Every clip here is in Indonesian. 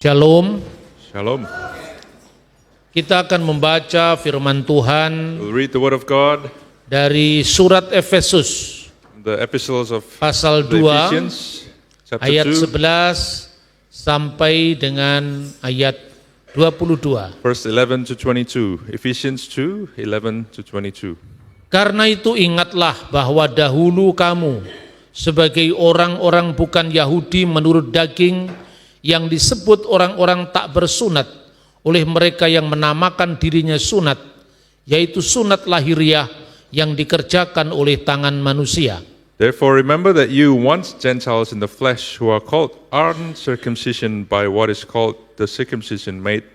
Shalom. Shalom. Kita akan membaca firman Tuhan We'll read the Word of God, dari surat Efesus the epistles of pasal the 2 Ephesians, chapter ayat 2, 11 sampai dengan ayat 22. verse 11 to 22. Ephesians 2, 11 to 22. Karena itu ingatlah bahwa dahulu kamu sebagai orang-orang bukan Yahudi menurut daging yang disebut orang-orang tak bersunat oleh mereka yang menamakan dirinya sunat, yaitu sunat lahiriah yang dikerjakan oleh tangan manusia. Therefore remember that you once Gentiles in the flesh who are called uncircumcision by what is called the circumcision made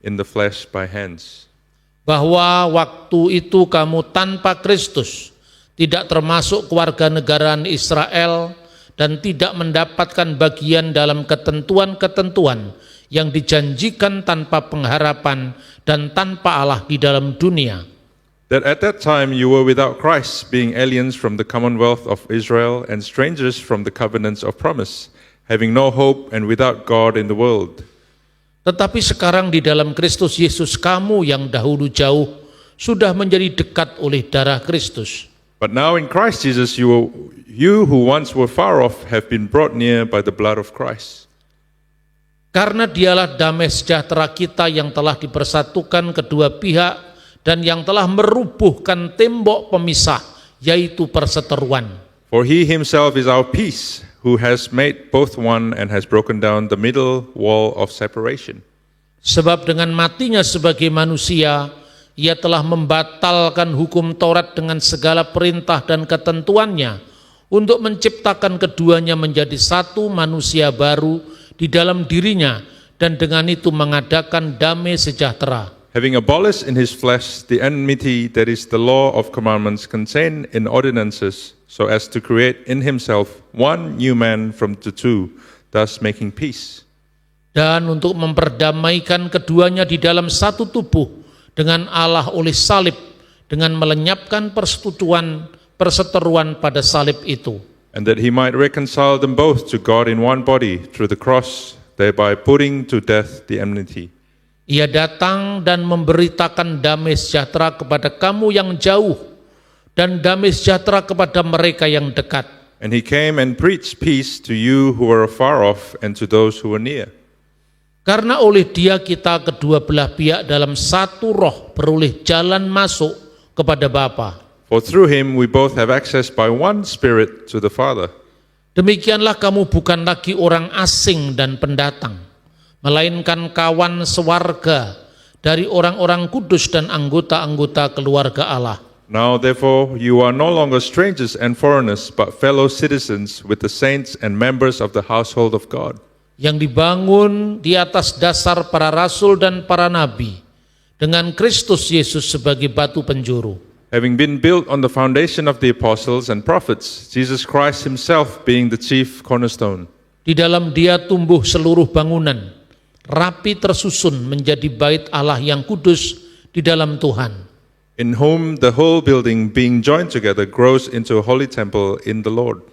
in the flesh by hands. Bahwa waktu itu kamu tanpa Kristus, tidak termasuk kewarganegaraan Israel, dan tidak mendapatkan bagian dalam ketentuan-ketentuan yang dijanjikan tanpa pengharapan dan tanpa Allah di dalam dunia. That at that time you were without Christ, being aliens from the commonwealth of Israel and strangers from the covenants of promise, having no hope and without God in the world. Tetapi sekarang di dalam Kristus Yesus kamu yang dahulu jauh sudah menjadi dekat oleh darah Kristus. But now in Christ Jesus you who once were far off have been brought near by the blood of Christ. Karena dialah damai sejahtera kita yang telah dipersatukan kedua pihak dan yang telah merubuhkan tembok pemisah, yaitu perseteruan. For he himself is our peace, who has made both one and has broken down the middle wall of separation. Sebab dengan matinya sebagai manusia, ia telah membatalkan hukum Taurat dengan segala perintah dan ketentuannya untuk menciptakan keduanya menjadi satu manusia baru di dalam dirinya dan dengan itu mengadakan damai sejahtera. Having abolished in his flesh the enmity that is the law of commandments contained in ordinances, so as to create in himself one new man from the two, thus making peace. Dan untuk memperdamaikan keduanya di dalam satu tubuh dengan Allah oleh salib, dengan melenyapkan perseteruan pada salib itu. And that he might reconcile them both to God in one body through the cross, thereby putting to death the enmity. Ia datang dan memberitakan damai sejahtera kepada kamu yang jauh dan damai sejahtera kepada mereka yang dekat. And he came and preached peace to you who were afar off and to those who were near. Karena oleh dia kita kedua belah pihak dalam satu roh beroleh jalan masuk kepada Bapa. For through him we both have access by one Spirit to the Father. Demikianlah kamu bukan lagi orang asing dan pendatang, melainkan kawan sewarga dari orang-orang kudus dan anggota-anggota keluarga Allah. Now therefore you are no longer strangers and foreigners, but fellow citizens with the saints and members of the household of God. Yang dibangun di atas dasar para rasul dan para nabi, dengan Kristus Yesus sebagai batu penjuru. Having been built on the foundation of the apostles and prophets, Jesus Christ himself being the chief cornerstone. Di dalam dia tumbuh seluruh bangunan, rapi tersusun menjadi bait Allah yang kudus di dalam Tuhan. In whom the whole building being joined together grows into a holy temple in the Lord.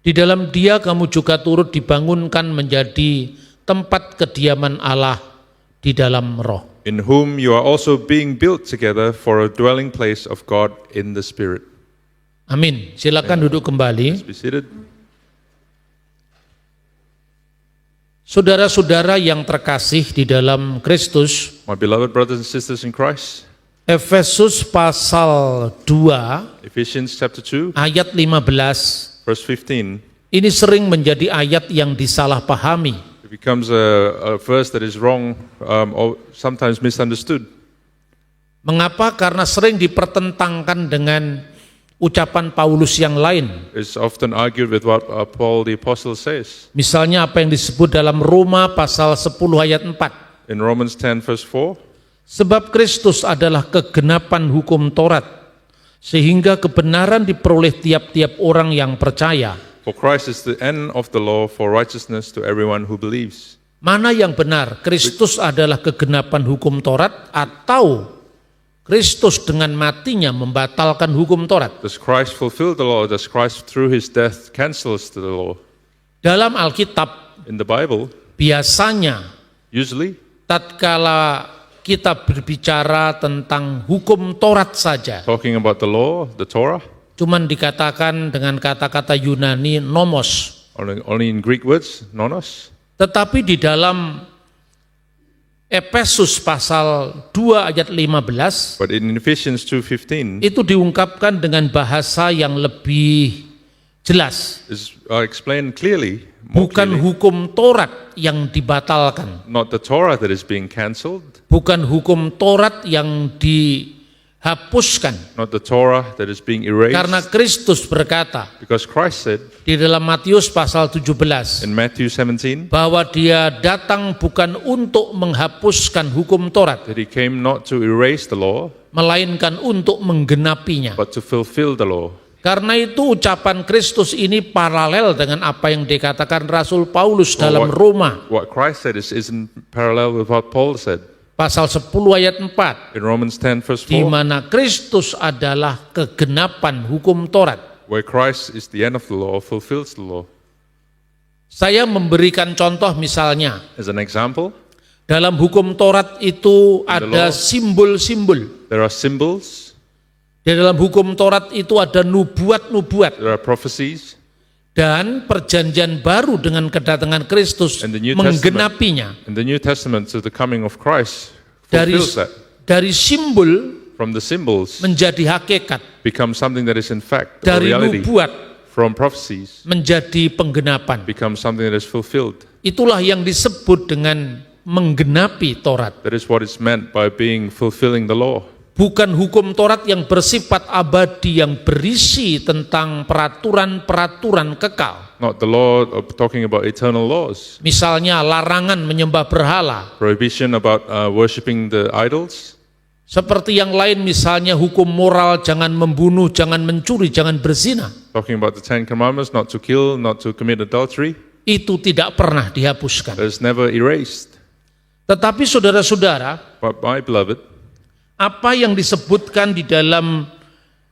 Di dalam dia kamu juga turut dibangunkan menjadi tempat kediaman Allah di dalam roh. In whom you are also being built together for a dwelling place of God in the Spirit. Amin. Silakan duduk kembali. Let's be seated. Saudara-saudara yang terkasih di dalam Kristus, My beloved brothers and sisters in Christ, Efesus pasal 2 Ephesians chapter 2, ayat 15 verse 15, ini sering menjadi ayat yang disalahpahami. it becomes a verse that is wrong or sometimes misunderstood. Mengapa? Karena sering dipertentangkan dengan ucapan Paulus yang lain. It's often argued with what Paul the Apostle says. Misalnya apa yang disebut dalam Roma pasal 10 ayat 4. In Romans 10 verse 4, Sebab Kristus adalah kegenapan hukum Taurat, sehingga kebenaran diperoleh tiap-tiap orang yang percaya. for Christ is the end of the law for righteousness to everyone who believes. Mana yang benar? Kristus adalah kegenapan hukum Taurat atau Kristus dengan matinya membatalkan hukum Taurat? Does Christ fulfill the law? Does Christ through his death cancels the law? Dalam Alkitab In the Bible, biasanya Usually, tatkala kita berbicara tentang hukum Taurat saja, talking about the law, the Torah, cuman dikatakan dengan kata-kata Yunani nomos. only in Greek words, nonos. Tetapi di dalam Efesus pasal 2 ayat 15 But in Ephesians 2:15, itu diungkapkan dengan bahasa yang lebih jelas. is explained clearly, more Bukan clearly, hukum Taurat yang dibatalkan, not the Torah that is being cancelled, bukan hukum Taurat yang dihapuskan. not the Torah that is being erased, Karena Kristus berkata because Christ said di dalam Matius pasal 17 in Matthew 17 bahwa dia datang bukan untuk menghapuskan hukum Taurat, that he came not to erase the law, melainkan untuk menggenapinya. but to fulfill the law. Karena itu ucapan Kristus ini paralel dengan apa yang dikatakan Rasul Paulus dalam Roma What Christ said is in parallel with what Paul said pasal 10 ayat 4, in Romans 10 verse di 4, mana Kristus adalah kegenapan hukum Taurat. where Christ is the end of the law, fulfills the law. Saya memberikan contoh misalnya, As an example, dalam hukum Taurat itu the ada law. simbol-simbol. there are symbols, Di dalam hukum Taurat itu ada nubuat-nubuat. there are prophecies, Dan perjanjian baru dengan kedatangan Kristus And the New Testament. menggenapinya. in the New Testament, to the coming of Christ Dari, fulfills that. dari simbol From the symbols menjadi hakikat. becomes something that is in fact a Dari reality. nubuat From prophecies menjadi penggenapan. becomes something that is fulfilled. Itulah yang disebut dengan menggenapi Taurat. That is what is meant by being fulfilling the law. Bukan hukum Taurat yang bersifat abadi yang berisi tentang peraturan-peraturan kekal. Not the law of talking about eternal laws. Misalnya larangan menyembah berhala. Prohibition about worshipping the idols. Seperti yang lain misalnya hukum moral, jangan membunuh, jangan mencuri, jangan berzina. Talking about the Ten Commandments, not to kill, not to commit adultery. Itu tidak pernah dihapuskan. That is never erased. Tetapi saudara-saudara, But my beloved, apa yang disebutkan di dalam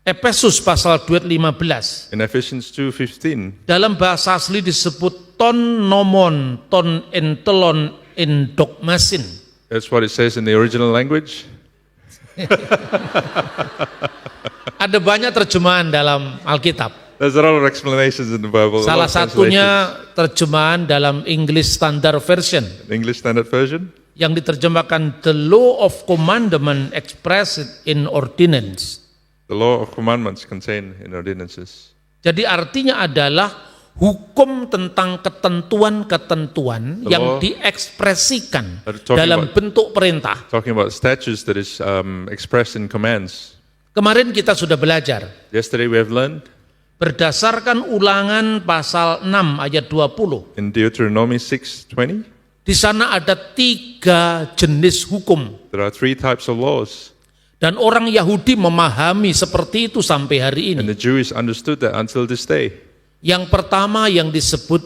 Efesus pasal 2:15 in Ephesians 2:15, dalam bahasa asli disebut ton nomon ton entelon endokmasin. that's what it says in the original language. Ada banyak terjemahan dalam Alkitab. There's a lot of explanations in the Bible. a lot Salah of satunya translations. terjemahan dalam English Standard Version English Standard Version. yang diterjemahkan the law of commandment expressed in ordinance. The law of commandments contained in ordinances. Jadi artinya adalah hukum tentang ketentuan-ketentuan The yang law- diekspresikan Talking dalam about- bentuk perintah. Talking about statutes that is expressed in commands. Kemarin kita sudah belajar Yesterday we have learned berdasarkan Ulangan pasal 6 ayat 20. in Deuteronomy 6:20, Di sana ada 3 jenis hukum there are 3 types of laws. dan orang Yahudi memahami seperti itu sampai hari And ini. the Jews understood that until this day. Yang pertama yang disebut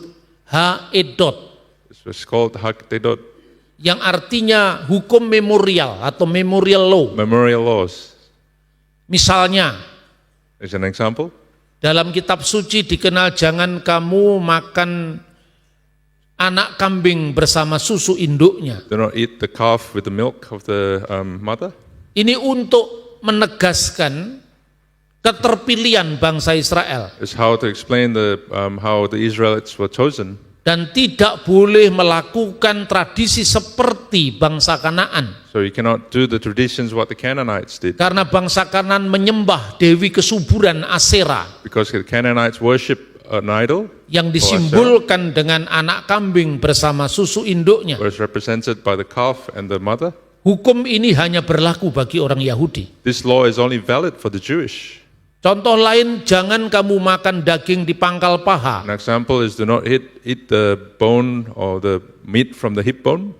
Ha'edot, This was called Hakdedot, yang artinya hukum memorial atau memorial law. memorial laws. Misalnya, As an example, dalam kitab suci dikenal jangan kamu makan anak kambing bersama susu induknya. do not eat the calf with the milk of the mother. Ini untuk menegaskan keterpilihan bangsa Israel Is how to explain how the Israelites were chosen. dan tidak boleh melakukan tradisi seperti bangsa Kanaan. So you cannot do the traditions what the Canaanites did. Karena bangsa Kanaan menyembah dewi kesuburan Asera Because the Canaanites worship an idol yang disimbolkan dengan anak kambing bersama susu induknya. was represented by the calf and the mother. Hukum ini hanya berlaku bagi orang Yahudi. This law is only valid for the Jewish. Contoh lain, jangan kamu makan daging di pangkal paha. An example is do not eat the bone or the meat from the hip bone.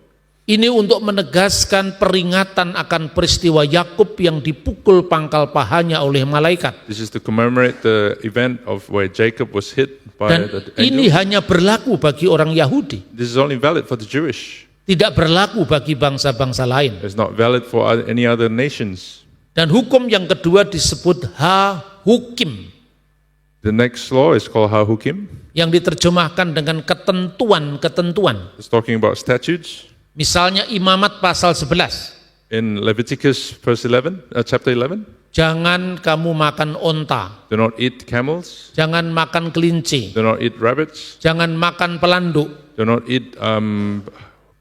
Ini untuk menegaskan peringatan akan peristiwa Yakub yang dipukul pangkal pahanya oleh malaikat. This is to commemorate the event of where Jacob was hit by Dan the ini angel. hanya berlaku bagi orang Yahudi. This is only valid for the Jewish. Tidak berlaku bagi bangsa-bangsa lain. It's not valid for any other nations. Dan hukum yang kedua disebut ha-hukim, The next law is called Hahukim. yang diterjemahkan dengan ketentuan-ketentuan. It's talking about statutes. Misalnya Imamat pasal 11. In Leviticus chapter 11, Jangan kamu makan onta, do not eat camels, jangan makan kelinci, do not eat rabbits, jangan makan pelanduk. do not eat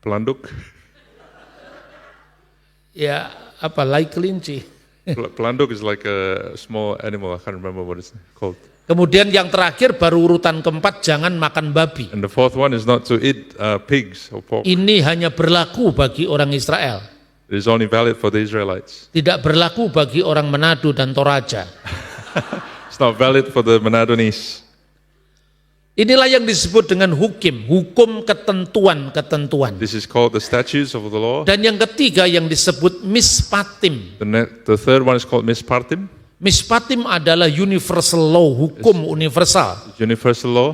pelanduk. Ya, apa like kelinci. Pelanduk is like a small animal, I can't remember what it's called. Kemudian yang terakhir baru urutan keempat, jangan makan babi. And the fourth one is not to eat pigs or pork. Ini hanya berlaku bagi orang Israel. It is only valid for the Israelites. Tidak berlaku bagi orang Manado dan Toraja. It's not valid for the Manadonese. Inilah yang disebut dengan hukum ketentuan-ketentuan. This is called the statutes of the law. Dan yang ketiga yang disebut mispatim. The third one is called mispartim, Mispatim adalah universal law, hukum universal. universal law.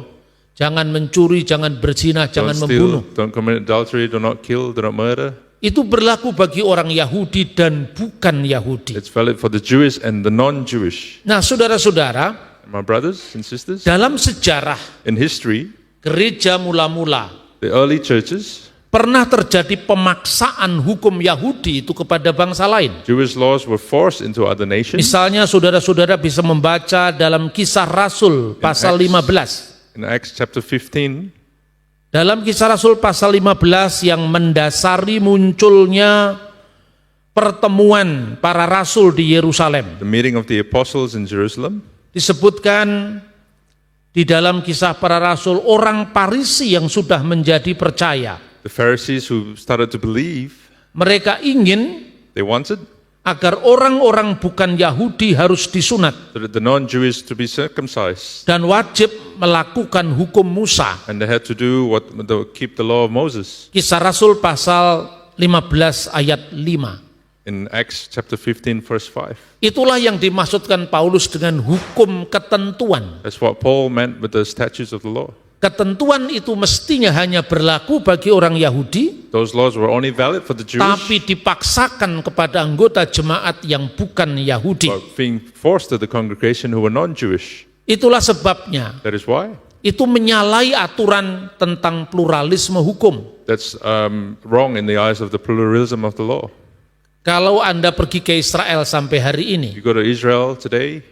Jangan mencuri, jangan berzina, jangan Don't membunuh. steal, don't commit adultery, do not kill, do not murder. Itu berlaku bagi orang Yahudi dan bukan Yahudi. It's valid for the Jewish and the non-Jewish. Nah, saudara-saudara, My brothers and sisters, dalam sejarah in history, gereja mula-mula the early churches, pernah terjadi pemaksaan hukum Yahudi itu kepada bangsa lain. Jewish laws were forced into other nations. Misalnya saudara-saudara bisa membaca dalam Kisah Rasul pasal 15. In Acts chapter 15, Dalam Kisah Rasul pasal 15 yang mendasari munculnya pertemuan para rasul di Yerusalem. the meeting of the apostles in Jerusalem, Disebutkan di dalam Kisah para Rasul orang Farisi yang sudah menjadi percaya. the Pharisees who started to believe, Mereka ingin they wanted agar orang-orang bukan Yahudi harus disunat the non-Jewish to be circumcised, dan wajib melakukan hukum Musa. and they had to do keep the law of Moses. Kisah Rasul pasal 15 ayat 5. In Acts chapter 15 verse 5. Itulah yang dimaksudkan Paulus dengan hukum ketentuan. That's what Paul meant with the statutes of the law. Ketentuan itu mestinya hanya berlaku bagi orang Yahudi, Those laws were only valid for the Jewish, tapi dipaksakan kepada anggota jemaat yang bukan Yahudi. but being forced to the congregation who were non-Jewish. Itulah sebabnya That is why. itu menyalahi aturan tentang pluralisme hukum. That's wrong in the eyes of the pluralism of the law. Kalau Anda pergi ke Israel sampai hari ini, You go to Israel today,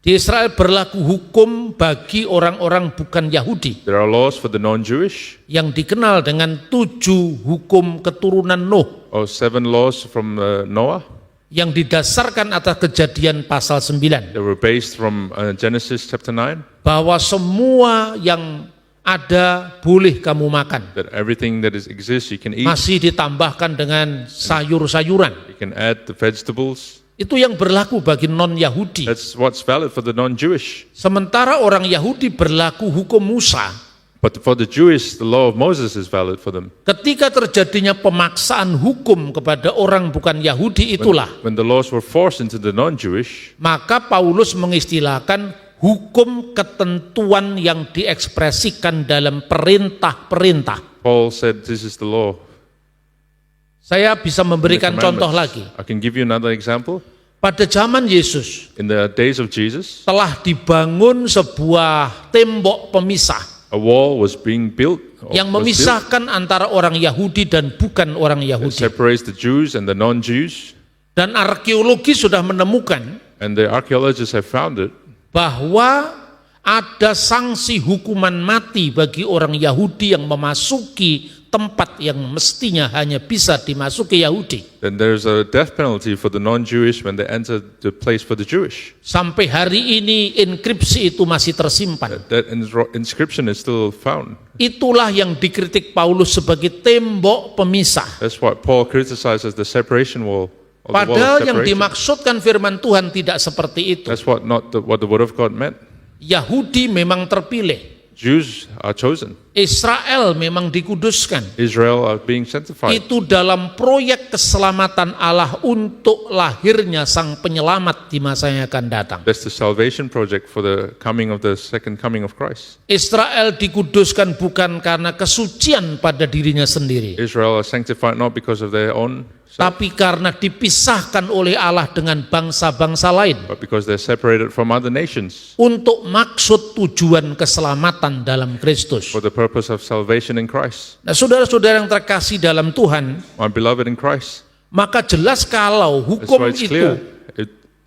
di Israel berlaku hukum bagi orang-orang bukan Yahudi there are laws for the non-Jewish, yang dikenal dengan 7 hukum keturunan Nuh or 7 laws from Noah. yang didasarkan atas Kejadian pasal 9, They were based from Genesis chapter 9, bahwa semua yang ada boleh kamu makan. that everything that exists you can eat. Masih ditambahkan dengan sayur-sayuran. You can add the vegetables. Itu yang berlaku bagi non-Yahudi. That's what's valid for the non-Jewish. Sementara orang Yahudi berlaku hukum Musa. But for the Jewish, the law of Moses is valid for them. Ketika terjadinya pemaksaan hukum kepada orang bukan Yahudi itulah, When the laws were forced into the non-Jewish, maka Paulus mengistilahkan hukum ketentuan yang diekspresikan dalam perintah-perintah. Paul said this is the law. Saya bisa the memberikan contoh commandments. lagi. I can give you another example. Pada zaman Yesus In the days of Jesus, telah dibangun sebuah tembok pemisah a wall was being built, yang memisahkan antara orang Yahudi dan bukan orang It Yahudi. separates the Jews and the non-Jews. Dan arkeologi sudah menemukan And the archaeologists have found it, bahwa ada sanksi hukuman mati bagi orang Yahudi yang memasuki tempat yang mestinya hanya bisa dimasuki Yahudi. then there's a death penalty for the non-Jewish when they enter the place for the Jewish. Sampai hari ini inskripsi itu masih tersimpan. That inscription is still found. Itulah yang dikritik Paulus sebagai tembok pemisah. That's what Paul criticized as the separation wall. Or the wall of Padahal yang separation. dimaksudkan firman Tuhan tidak seperti itu. That's what the word of God meant. Yahudi memang terpilih. Jews are chosen. Israel memang dikuduskan. Israel are being sanctified. Itu dalam proyek keselamatan Allah untuk lahirnya sang penyelamat di masa yang akan datang. That's the salvation project for the second coming of Christ. Israel dikuduskan bukan karena kesucian pada dirinya sendiri, Israel are sanctified not because of their own tapi karena dipisahkan oleh Allah dengan bangsa-bangsa lain but because they're separated from other nations untuk maksud tujuan keselamatan dalam Kristus. for the purpose of salvation in Christ. Nah, saudara-saudara yang terkasih dalam Tuhan, My beloved in Christ, maka jelas kalau that's hukum why it's itu clear.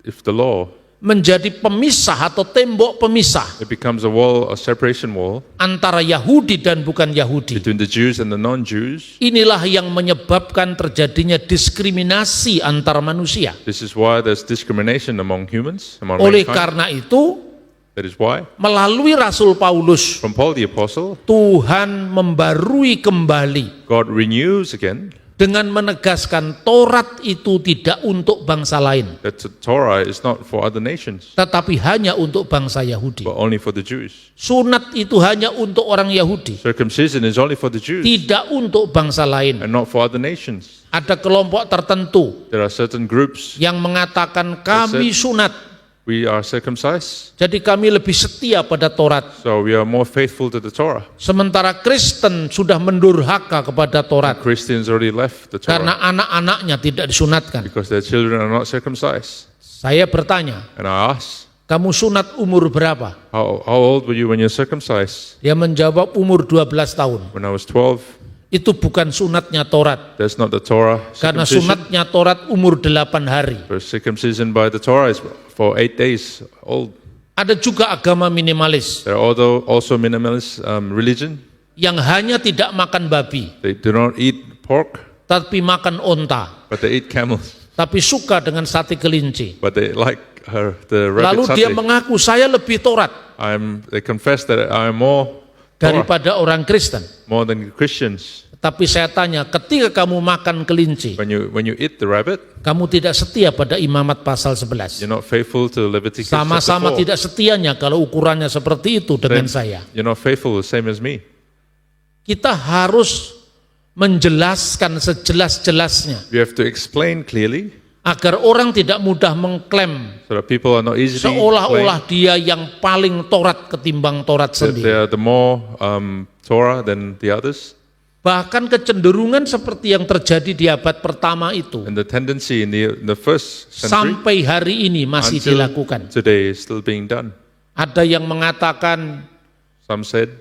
If the law, menjadi pemisah atau tembok pemisah it becomes a wall, a separation wall antara Yahudi dan bukan Yahudi. between the Jews and the non-Jews. Inilah yang menyebabkan terjadinya diskriminasi antar manusia. This is why there's discrimination among humans, among Oleh mankind. karena itu, That is why, melalui Rasul Paulus, from Paul the Apostle, Tuhan membarui kembali God renews again dengan menegaskan Taurat itu tidak untuk bangsa lain, that the Torah is not for other nations, tetapi hanya untuk bangsa Yahudi. but only for the Jews. Sunat itu hanya untuk orang Yahudi, Circumcision is only for the Jews tidak untuk bangsa lain. and not for other nations. Ada kelompok tertentu There are certain groups, yang mengatakan kami sunat, we are circumcised, jadi kami lebih setia pada Taurat. so we are more faithful to the Torah. Sementara Kristen sudah mendurhaka kepada Taurat Christians already left the Torah karena anak-anaknya tidak disunatkan. because their children are not circumcised. Saya bertanya, And I asked, kamu sunat umur berapa? how old were you when you're circumcised? Dia menjawab umur 12 tahun. When I was 12. Itu bukan sunatnya Taurat. That's not the Torah Karena circumcision. sunatnya Taurat umur 8 hari. For circumcision by the Torah is for 8 days old. Ada juga agama minimalis There are also minimalist religion. yang hanya tidak makan babi, They do not eat pork, tapi makan onta, but they eat camels. tapi suka dengan sate kelinci. But they like the rabbit Lalu dia satay. mengaku saya lebih Taurat They confess that I am more Torah, daripada orang Kristen. more than Christians. Tapi saya tanya, ketika kamu makan kelinci, When you eat the rabbit, kamu tidak setia pada Imamat pasal 11. you're not faithful to Leviticus Sama-sama chapter 4. tidak setianya kalau ukurannya seperti itu dengan saya. You're not faithful the same as me. Kita harus menjelaskan sejelas-jelasnya You have to explain clearly agar orang tidak mudah mengklaim so that people are not easily seolah-olah dia yang paling Taurat ketimbang Taurat that they sendiri. are the more Torah than the others. Bahkan kecenderungan seperti yang terjadi di abad pertama itu And the tendency in the first century sampai hari ini masih until dilakukan. today is still being done. Ada yang mengatakan Some said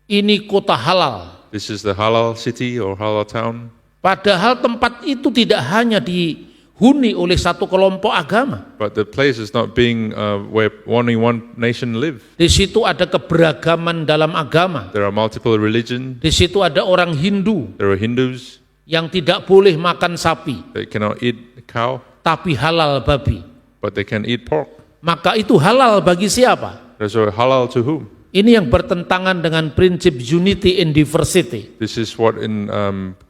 ini kota halal. this is the halal city or halal town, Padahal tempat itu tidak hanya dihuni oleh satu kelompok agama. but the place is not being where only one nation live. Di situ ada keberagaman dalam agama. There are multiple religions. Di situ ada orang Hindu There are Hindus yang tidak boleh makan sapi, that cannot eat cow, tapi halal babi. but they can eat pork. Maka itu halal bagi siapa? There's a halal to whom? Ini yang bertentangan dengan prinsip unity in diversity. This is what in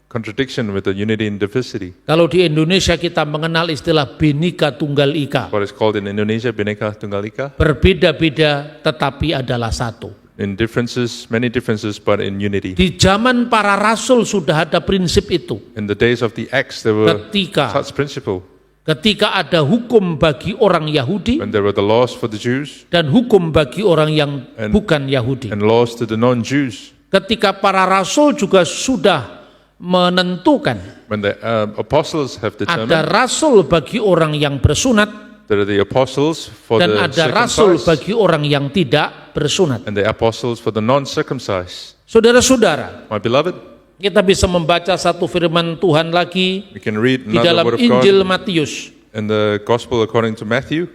contradiction with the unity in diversity. Kalau di Indonesia kita mengenal istilah Bhinneka Tunggal Ika. What is called in Indonesia Bhinneka Tunggal Ika. Berbeda-beda tetapi adalah satu. In differences, many differences, but in unity. Di zaman para rasul sudah ada prinsip itu. In the days of the Acts, there were Ketika such principle. Ketika ada hukum bagi orang Yahudi When there were the laws for the Jews dan hukum bagi orang yang And- bukan Yahudi. and laws to the non-Jews, Ketika para rasul juga sudah menentukan when the apostles have ada determined rasul bagi orang yang bersunat there are the apostles for dan the ada rasul circumcised bagi orang yang tidak bersunat. and the apostles for the non-circumcised. Saudara-saudara, My beloved, kita bisa membaca satu firman Tuhan lagi we can read di another dalam word of Injil God Matius in the Gospel according to Matthew,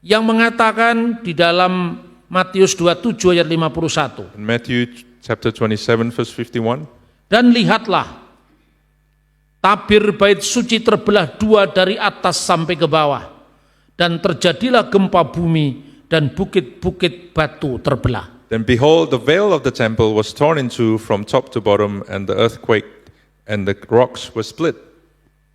yang mengatakan di dalam Matius 27 ayat 51. in Matthew chapter 27 verse 51. Dan lihatlah, tabir bait suci terbelah dua dari atas sampai ke bawah, dan terjadilah gempa bumi, dan bukit-bukit batu terbelah. Then behold, the veil of the temple was torn in two from top to bottom, and the earth quaked, and the rocks were split.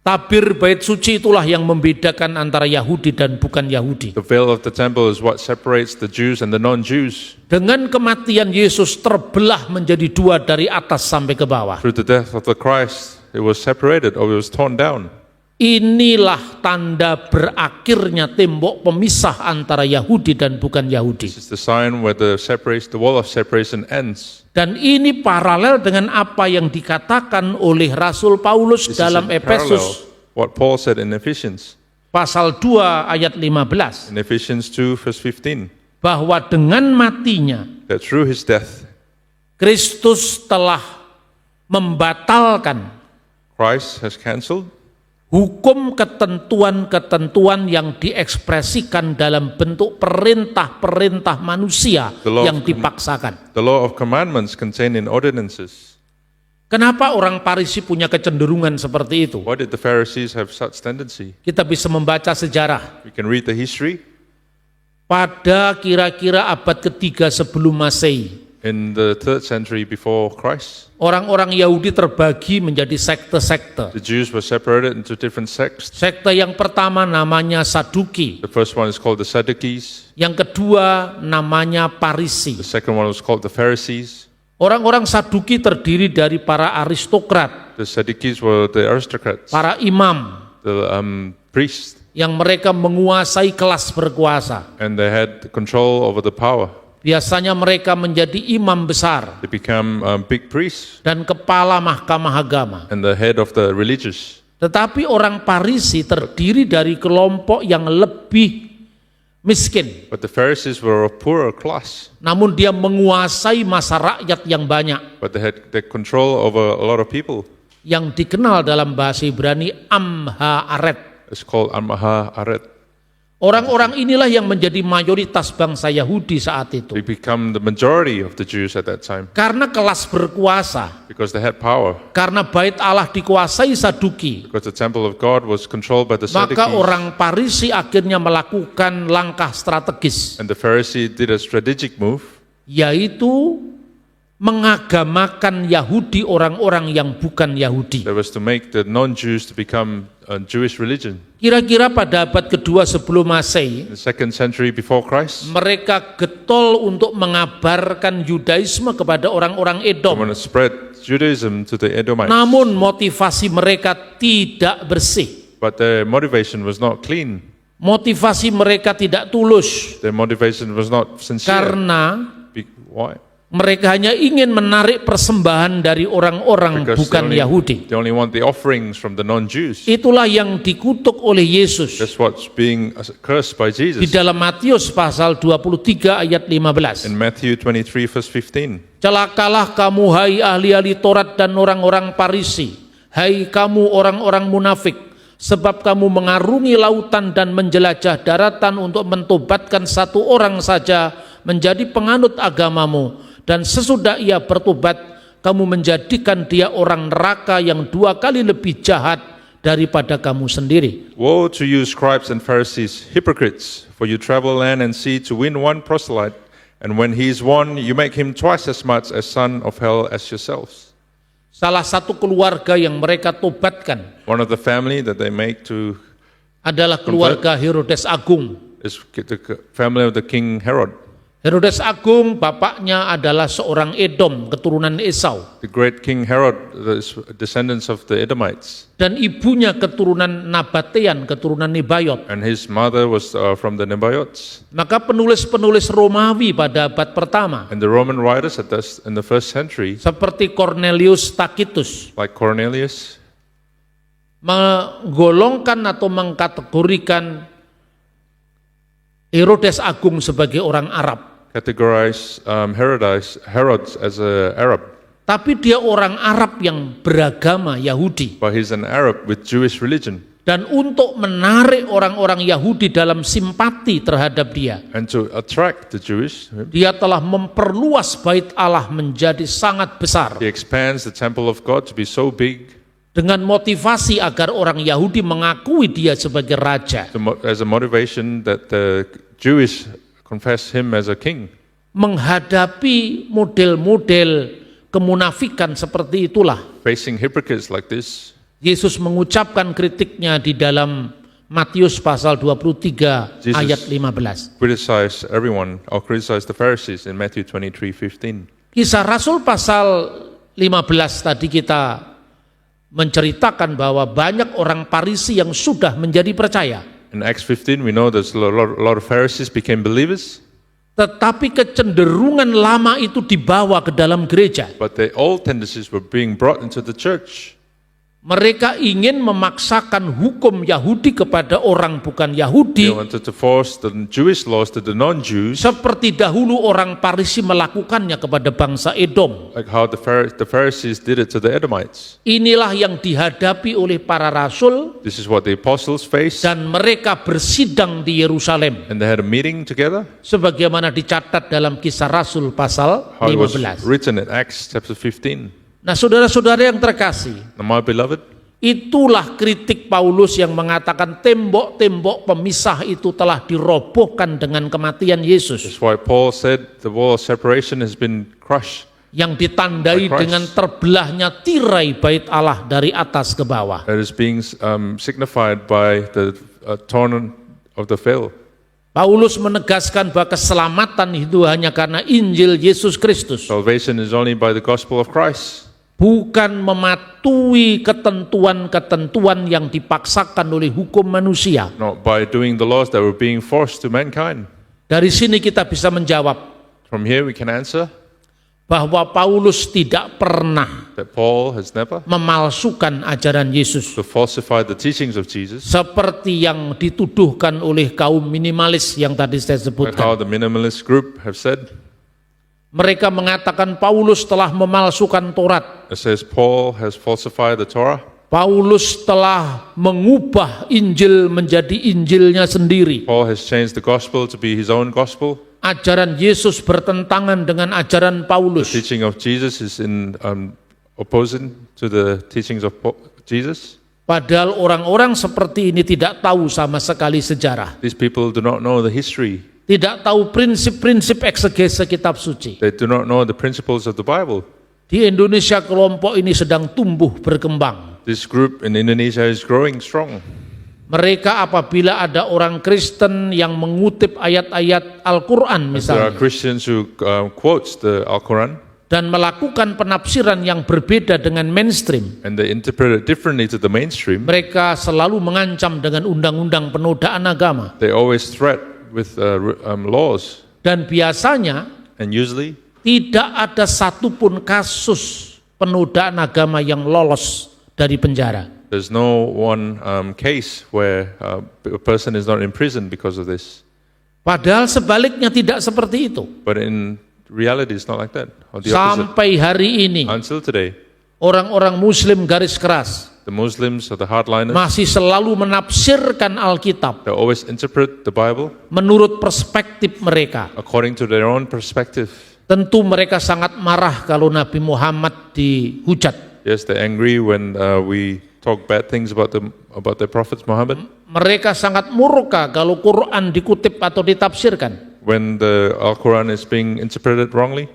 Tabir bait suci itulah yang membedakan antara Yahudi dan bukan Yahudi. The veil of the temple is what separates the Jews and the non-Jews. Dengan kematian Yesus terbelah menjadi dua dari atas sampai ke bawah. Through the death of the Christ, it was separated or it was torn down. Inilah tanda berakhirnya tembok pemisah antara Yahudi dan bukan Yahudi. This is the sign where the wall of separation ends. Dan ini paralel dengan apa yang dikatakan oleh Rasul Paulus This is dalam in Efesus parallel what Paul said in Ephesians. Pasal 2 ayat 15. In Ephesians 2 verse 15, Bahwa dengan matinya that through his death, Kristus telah membatalkan Christ has cancelled hukum ketentuan-ketentuan yang diekspresikan dalam bentuk perintah-perintah manusia The law yang of dipaksakan. the law of commandments contained in ordinances. Kenapa orang Parisi punya kecenderungan seperti itu? Why did the Pharisees have such tendency? Kita bisa membaca sejarah. We can read the history. Pada kira-kira abad ketiga sebelum Masehi, In the 3rd century before Christ, orang-orang Yahudi terbagi menjadi sekte-sekte. the Jews were separated into different sects. Sekte yang pertama namanya Saduki, The first one is called the Sadducees. yang kedua namanya Parisi. The second one was called the Pharisees. Orang-orang Saduki terdiri dari para aristokrat, The Sadducees were the aristocrats, para imam, the priests, yang mereka menguasai kelas berkuasa. and they had control over the power. Biasanya mereka menjadi imam besar They become big priests dan kepala mahkamah agama. and the head of the religious. Tetapi orang Parisi terdiri dari kelompok yang lebih miskin. But the Pharisees were a poorer class, Namun dia menguasai masa rakyat yang banyak, but they had the control over a lot of people. yang dikenal dalam bahasa Ibrani Amha Aret. It's called Amaha Aret. Orang-orang inilah yang menjadi mayoritas bangsa Yahudi saat itu. They become the majority of the Jews at that time Karena kelas berkuasa, because they had power. karena bait Allah dikuasai Saduki, Because the temple of God was controlled by the maka Sadducees. orang Parisi akhirnya melakukan langkah strategis, And the Pharisee did a strategic move, yaitu mengagamakan Yahudi orang-orang yang bukan Yahudi. that was to make the non-Jews to become a Jewish religion. Kira-kira pada abad kedua sebelum Masehi, In the 2nd century before Christ, mereka getol untuk mengabarkan Yudaisme kepada orang-orang they Edom. want to spread Judaism to the Edomites. Namun motivasi mereka tidak bersih. But their motivation was not clean. Motivasi mereka tidak tulus. Their motivation was not sincere. Karena Why? mereka hanya ingin menarik persembahan dari orang-orang Because bukan Yahudi. they only want the offerings from the non-Jews. Itulah yang dikutuk oleh Yesus That's what's being cursed by di Jesus. dalam Matius pasal 23 ayat 15. In Matthew 23 verse 15. Celakalah kamu hai ahli-ahli Taurat dan orang-orang Parisi, hai kamu orang-orang munafik, sebab kamu mengarungi lautan dan menjelajah daratan untuk mentobatkan satu orang saja menjadi penganut agamamu, dan sesudah ia bertobat, kamu menjadikan dia orang neraka yang 2 kali lebih jahat daripada kamu sendiri. Woe to you, scribes and Pharisees, hypocrites! For you travel land and sea to win one proselyte, and when he is won, you make him twice as much a son of hell as yourselves. Salah satu keluarga yang mereka tobatkan One of the family that they make to adalah keluarga Herodes Agung. is the family of the King Herod. Herodes Agung bapaknya adalah seorang Edom, keturunan Esau. The great King Herod, the descendants of the Edomites, Dan ibunya keturunan Nabatean, keturunan Nebayot. and his mother was from the Nebaiots. Maka penulis-penulis Romawi pada abad pertama, And the Roman writers in the 1st century, seperti Cornelius Tacitus, like Cornelius, menggolongkan atau mengkategorikan Herodes Agung sebagai orang Arab. categorize Herod as an Arab, Tapi dia orang Arab yang beragama Yahudi. but he's an Arab with Jewish religion. Dan untuk menarik orang-orang Yahudi dalam simpati terhadap dia, And to attract the Jewish, dia telah memperluas bait Allah menjadi sangat besar. he expands the temple of God to be so big Dengan motivasi agar orang Yahudi mengakui dia sebagai raja. as a motivation that the Jewish confess him as a king. Menghadapi model-model kemunafikan seperti itulah, Facing hypocrites like this, Yesus mengucapkan kritiknya di dalam Matius pasal 23 Jesus ayat 15. criticize everyone, or criticize the Pharisees in Matthew 23:15. Kisah Rasul pasal 15 tadi kita menceritakan bahwa banyak orang Parisi yang sudah menjadi percaya. In Acts 15, we know there's a lot of Pharisees became believers, Tetapi kecenderungan lama itu dibawa ke dalam gereja. but the old tendencies were being brought into the church. Mereka ingin memaksakan hukum Yahudi kepada orang bukan They Yahudi, wanted to force the Jewish laws to the non-Jews, seperti dahulu orang Parisi melakukannya kepada bangsa Edom. like how the Pharisees did it to the Edomites. Inilah yang dihadapi oleh para rasul, This is what the apostles faced, dan mereka bersidang di Yerusalem, and they had a meeting together, sebagaimana dicatat dalam Kisah Rasul pasal how it was 15. written in Acts chapter 15. Nah, saudara-saudara yang terkasih, Now, my beloved, itulah kritik Paulus yang mengatakan tembok-tembok pemisah itu telah dirobohkan dengan kematian Yesus, that's why Paul said the wall of separation has been crushed, yang ditandai By Christ. dengan terbelahnya tirai bait Allah dari atas ke bawah. that is being signified by the torn of the veil. Paulus menegaskan bahwa keselamatan itu hanya karena Injil Yesus Kristus, Salvation is only by the gospel of Christ, bukan mematuhi ketentuan-ketentuan yang dipaksakan oleh hukum manusia. not by doing the laws that were being forced to mankind. Dari sini kita bisa menjawab From here we can answer bahwa Paulus tidak pernah that Paul has never memalsukan ajaran Yesus to falsify the teachings of Jesus, seperti yang dituduhkan oleh kaum minimalis yang tadi saya like how sebutkan. the minimalist group have said. Mereka mengatakan Paulus telah memalsukan Taurat. It says Paul has falsified the Torah. Paulus telah mengubah Injil menjadi Injilnya sendiri. Paul has changed the gospel to be his own gospel. Ajaran Yesus bertentangan dengan ajaran Paulus. Teaching of Jesus is in opposing to the teachings of Jesus. Padahal orang-orang seperti ini tidak tahu sama sekali sejarah. These people do not know the history. Tidak tahu prinsip-prinsip eksegese kitab suci. They do not know the principles of the Bible. Di Indonesia kelompok ini sedang tumbuh berkembang. This group in Indonesia is growing strong. Mereka apabila ada orang Kristen yang mengutip ayat-ayat Al-Quran There are misalnya, Christians who quotes the Al-Quran dan melakukan penafsiran yang berbeda dengan mainstream, and they interpret it differently to the mainstream. mereka selalu mengancam dengan undang-undang penodaan agama. They always threat with laws, Dan biasanya and usually tidak ada satupun kasus penodaan agama yang lolos dari penjara. there's no one case where a person is not in prison because of this. Padahal sebaliknya tidak seperti itu. But in reality, it's not like that. Or the opposite. Sampai hari ini, Until today, orang-orang Muslim garis keras the Muslims or the hardliners, masih selalu menafsirkan Alkitab they always interpret the Bible menurut perspektif mereka. according to their own perspective. Tentu mereka sangat marah kalau Nabi Muhammad dihujat. Yes, they're angry when we talk bad things about the Prophet Muhammad. Mereka sangat murka kalau Quran dikutip atau ditafsirkan. When the Al-Quran is being interpreted wrongly,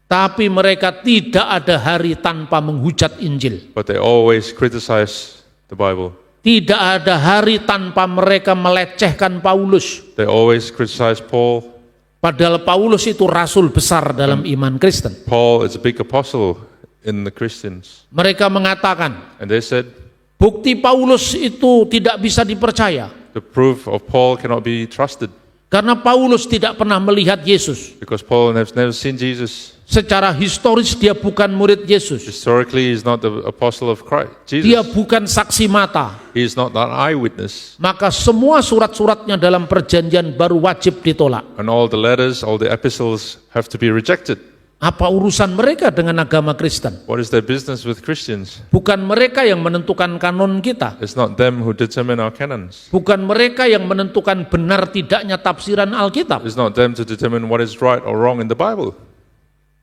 Tapi mereka tidak ada hari tanpa menghujat Injil. but they always criticize the Bible. Tidak ada hari tanpa mereka melecehkan Paulus. They always criticize Paul. Padahal Paulus itu rasul besar dalam iman Kristen. Paul is a big apostle in the Christians. Mereka mengatakan, And they said bukti Paulus itu tidak bisa dipercaya. the proof of Paul cannot be trusted Karena Paulus tidak pernah melihat Yesus. because Paul has never seen Jesus. Secara historis dia bukan murid Yesus. Historically, he's not the apostle of Christ, Dia Jesus. bukan saksi mata. He is not an eyewitness. Maka semua surat-suratnya dalam perjanjian baru wajib ditolak. And all the letters, all the epistles have to be rejected. Apa urusan mereka dengan agama Kristen? What is their business with Christians? Bukan mereka yang menentukan kanon kita. It's not them who determine our canons. Bukan mereka yang menentukan benar tidaknya tafsiran Alkitab. It's not them to determine what is right or wrong in the Bible.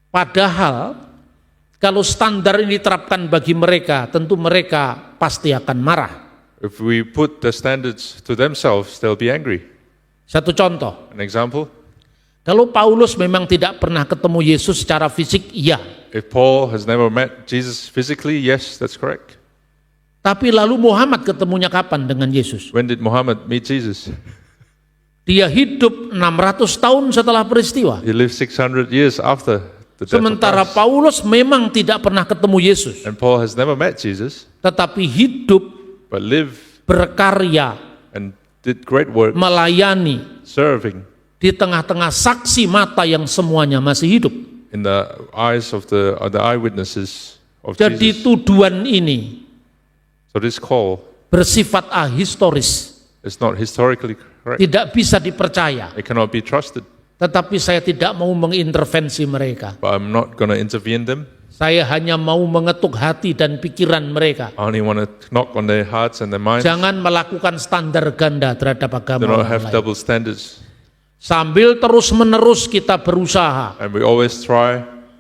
Padahal kalau standar ini diterapkan bagi mereka, tentu mereka pasti akan marah. If we put the standards to themselves, they'll be angry. Satu contoh, An example, kalau Paulus memang tidak pernah ketemu Yesus secara fisik, iya. if Paul has never met Jesus physically, yes, that's correct. Tapi lalu Muhammad ketemunya kapan dengan Yesus? When did Muhammad meet Jesus? Dia hidup 600 tahun setelah peristiwa. He lived 600 years after the death Sementara of Christ. Paulus memang tidak pernah ketemu Yesus, And Paul has never met Jesus, tetapi hidup, but lived berkarya, and did great work melayani serving di tengah-tengah saksi mata yang semuanya masih hidup. in the eyes of the eyewitnesses of Jadi Jesus. tuduhan ini So this call bersifat ahistoris, is not historically correct. tidak bisa dipercaya. It cannot be trusted. Tetapi saya tidak mau mengintervensi mereka. But I'm not going to intervene them. Saya hanya mau mengetuk hati dan pikiran mereka. I only want to knock on their hearts and their minds. Jangan melakukan standar ganda terhadap Do agama not orang have lain. double standards. Sambil terus-menerus kita berusaha And we always try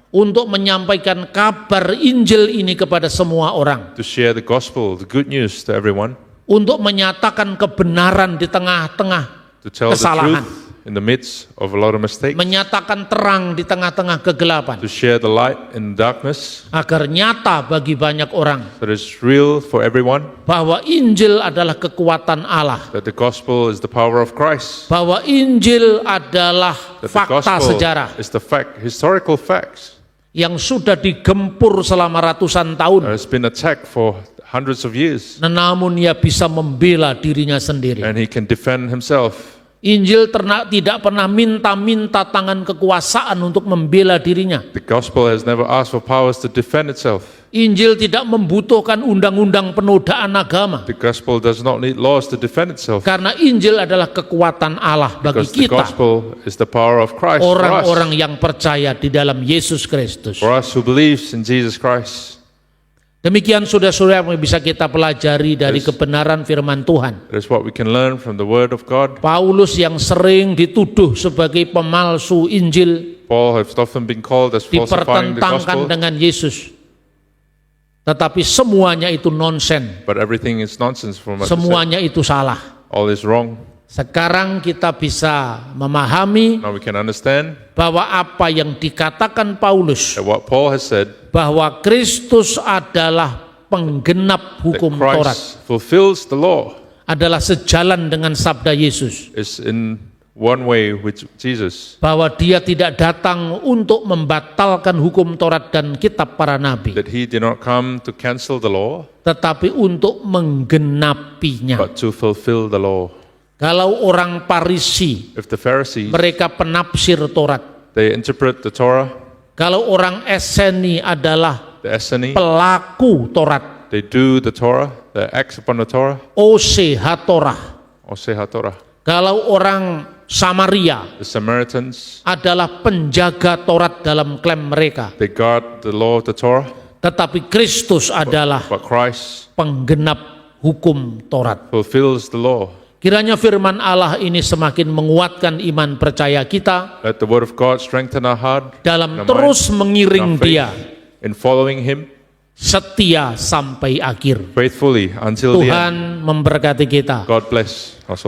untuk menyampaikan kabar Injil ini kepada semua orang. to share the gospel, the good news to everyone. Untuk menyatakan kebenaran di tengah-tengah To tell the kesalahan. truth in the midst of a lot of mistakes. Menyatakan terang di tengah-tengah kegelapan. To share the light in darkness. Agar nyata bagi banyak orang That it's real for everyone. bahwa Injil adalah kekuatan Allah. That the gospel is the power of Christ. Bahwa Injil adalah That the fakta gospel sejarah is the historical facts. yang sudah digempur selama ratusan That tahun. has been attacked for hundreds of years. Namun ia bisa membela dirinya sendiri. And he can defend himself. Injil tidak pernah minta-minta tangan kekuasaan untuk membela dirinya. The gospel has never asked for powers to defend itself. Injil tidak membutuhkan undang-undang penodaan agama. The gospel does not need laws to defend itself. Karena Injil adalah kekuatan Allah bagi Because the kita, gospel is the power of Christ for us. orang-orang yang percaya di dalam Yesus Kristus. For us who believes in Jesus Christ. Demikian saudara-saudara yang bisa kita pelajari dari Yes. kebenaran firman Tuhan. That is what we can learn from the word of God. Paulus yang sering dituduh sebagai pemalsu Injil, Paul has often been called as falsifying the dipertentangkan gospel. dengan Yesus. Tetapi semuanya itu nonsen, But everything is nonsense from what he said. semuanya itu salah. All is wrong. Sekarang kita bisa memahami Now we can understand bahwa apa yang dikatakan Paulus, that what Paul has said, bahwa Kristus adalah penggenap that hukum Taurat, Christ fulfills the law, adalah sejalan dengan sabda Yesus, is in one way with Jesus. bahwa dia tidak datang untuk membatalkan hukum Taurat dan kitab para nabi, That he did not come to cancel the law, tetapi untuk menggenapinya. but to fulfill the law. Kalau orang Parisi, If the Pharisees, mereka penafsir Taurat. they interpret the Torah, Kalau orang Eseni adalah the Essene, pelaku Taurat, they do the Torah, they act upon the Torah, OCH Torah. or Seha Torah. Kalau orang Samaria The Samaritans, adalah penjaga Taurat dalam klaim mereka, they guard the law of the Torah, tetapi Kristus adalah but Christ penggenap hukum Taurat. fulfills the law. Kiranya firman Allah ini semakin menguatkan iman percaya kita Let the word of God strengthen our heart, dalam our terus mind, mengiring our faith Dia in following Him setia sampai akhir. faithfully until the end. Tuhan memberkati kita. God bless us all.